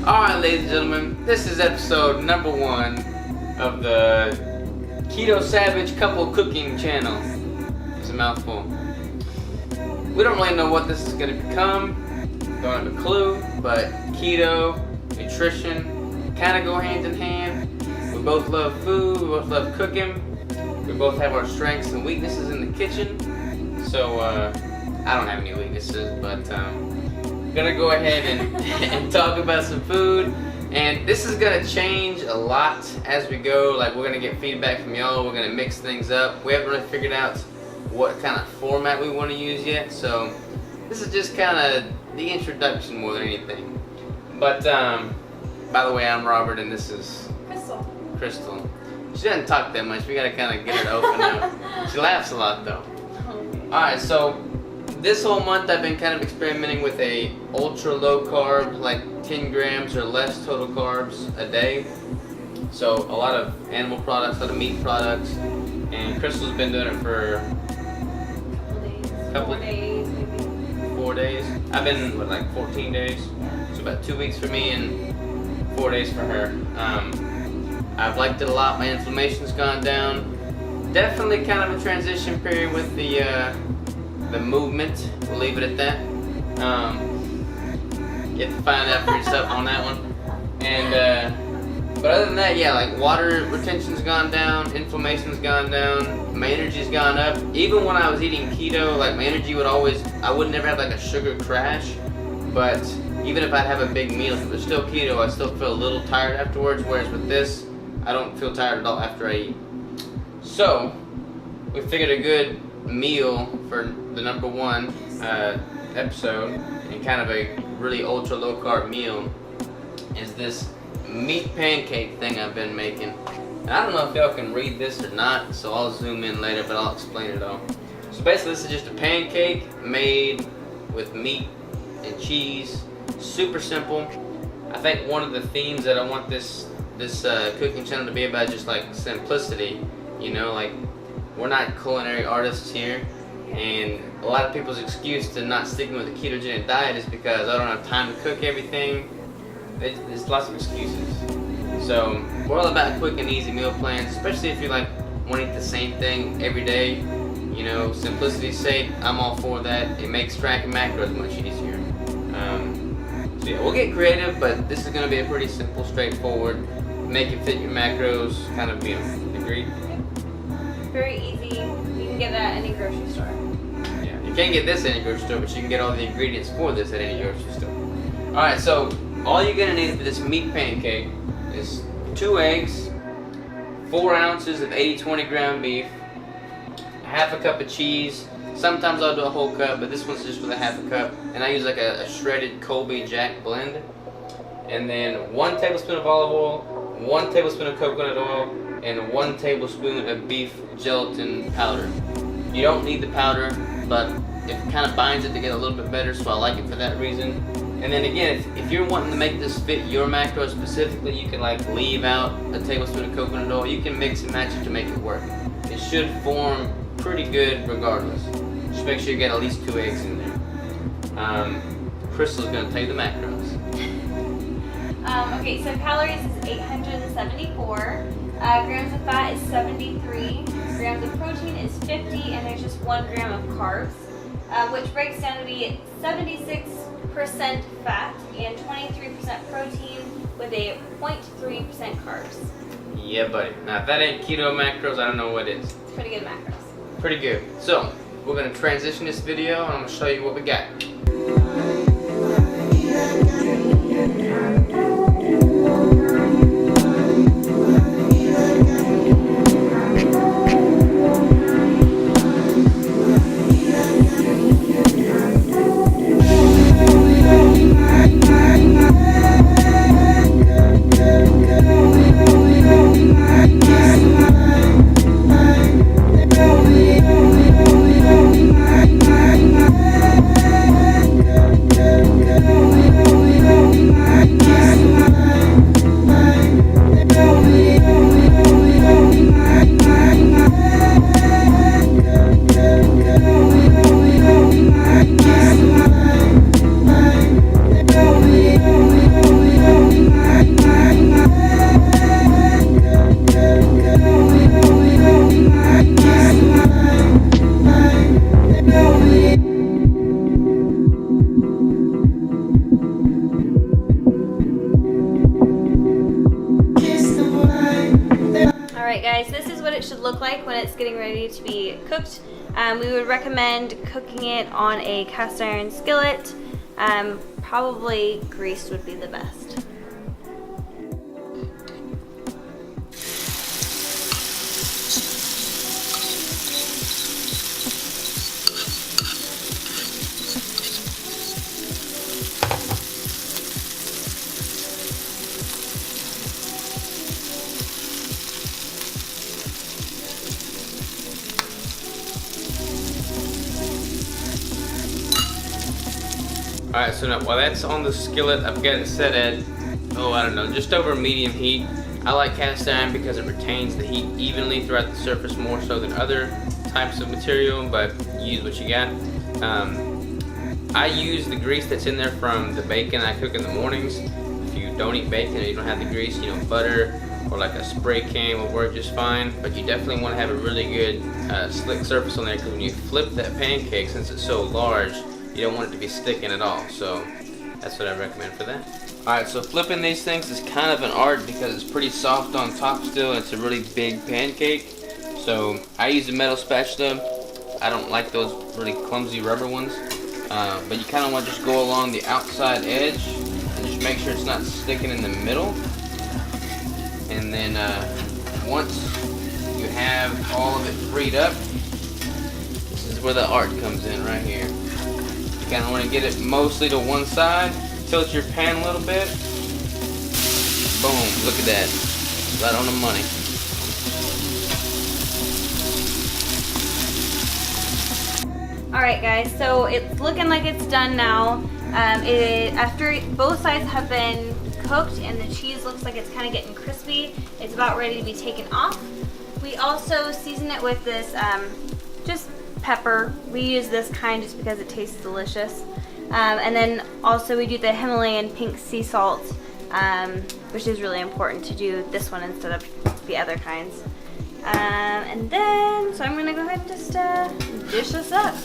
Alright, ladies and gentlemen, this is episode number 1 of the Keto Savage Couple Cooking Channel. It's a mouthful. We don't really know what this is going to become, don't have a clue, but keto, nutrition, kind of go hand in hand. We both love food, we both love cooking, we both have our strengths and weaknesses in the kitchen. So, I don't have any weaknesses, but gonna go ahead and talk about some food. And this is gonna change a lot as we go. Like, we're gonna get feedback from y'all, we're gonna mix things up. We haven't really figured out what kind of format we want to use yet, so this is just kind of the introduction more than anything. But by the way, I'm Robert and this is Crystal. She doesn't talk that much, we gotta kind of get her to open up. She laughs a lot though. Alright, so this whole month I've been kind of experimenting with a ultra low carb, like 10 grams or less total carbs a day. So a lot of animal products, a lot of meat products, and Crystal's been doing it for Four days, maybe. 4 days. I've been with like 14 days, so about 2 weeks for me and 4 days for her. I've liked it a lot. My inflammation's gone down. Definitely kind of a transition period with the movement. We'll leave it at that. You have to find out for yourself on that one. And but other than that, yeah, like water retention's gone down, inflammation's gone down, my energy's gone up. Even when I was eating keto, like my energy would always, I would never have like a sugar crash. But even if I'd have a big meal, if it was still keto, I still feel a little tired afterwards. Whereas with this, I don't feel tired at all after I eat. So we figured a good meal for the number 1 episode, and kind of a really ultra low carb meal, is this meat pancake thing I've been making. And I don't know if y'all can read this or not, so I'll zoom in later, but I'll explain it all. So basically this is just a pancake made with meat and cheese. Super simple. I think one of the themes that I want this cooking channel to be about is just like simplicity. You know, like, we're not culinary artists here, and a lot of people's excuse to not sticking with a ketogenic diet is because I don't have time to cook everything. There's lots of excuses. So we're all about quick and easy meal plans, especially if you like want to eat the same thing every day. You know, simplicity's sake, I'm all for that. It makes tracking macros much easier. So yeah, we'll get creative, but this is going to be a pretty simple, straightforward, make it fit your macros kind of meal. Agreed? Very easy. You can get that at any grocery store. Yeah, you can't get this at any grocery store, but you can get all the ingredients for this at any grocery store. Alright, so all you're going to need for this meat pancake is 2 eggs, 4 ounces of 80-20 ground beef, half a cup of cheese. Sometimes I'll do a whole cup, but this one's just with a half a cup. And I use like a shredded Colby Jack blend. And then 1 tablespoon of olive oil, 1 tablespoon of coconut oil, and 1 tablespoon of beef gelatin powder. You don't need the powder, but it kind of binds it to get a little bit better, so I like it for that reason. And then again, if you're wanting to make this fit your macros specifically, you can like leave out a tablespoon of coconut oil. You can mix and match it to make it work. It should form pretty good regardless. Just make sure you get at least 2 eggs in there. Crystal's gonna tell you the macros. Okay, so calories is 874. Grams of fat is 73, grams of protein is 50, and there's just 1 gram of carbs, which breaks down to be 76% fat and 23% protein with a 0.3% carbs. Yeah, buddy. Now, if that ain't keto macros, I don't know what is. It's pretty good macros. Pretty good. So, we're going to transition this video, and I'm going to show you what we got. guys, this is what it should look like when it's getting ready to be cooked. We would recommend cooking it on a cast iron skillet. Probably greased would be the best. Alright, so now while that's on the skillet, I've got it set at, I don't know, just over medium heat. I like cast iron because it retains the heat evenly throughout the surface more so than other types of material, but use what you got. I use the grease that's in there from the bacon I cook in the mornings. If you don't eat bacon or you don't have the grease, butter or like a spray can will work just fine, but you definitely want to have a really good slick surface on there, because when you flip that pancake, since it's so large, you don't want it to be sticking at all, so that's what I recommend for that. Alright, so flipping these things is kind of an art because it's pretty soft on top still. It's a really big pancake, so I use a metal spatula. I don't like those really clumsy rubber ones, but you kind of want to just go along the outside edge and just make sure it's not sticking in the middle. And then once you have all of it freed up, this is where the art comes in right here. You kind of want to get it mostly to one side. Tilt your pan a little bit. Boom, look at that. Right on the money. Alright guys, so it's looking like it's done now. After both sides have been cooked and the cheese looks like it's kind of getting crispy, it's about ready to be taken off. We also season it with this just pepper. We use this kind just because it tastes delicious. And then also we do the Himalayan pink sea salt, which is really important to do this one instead of the other kinds. And then, so I'm going to go ahead and just dish this up.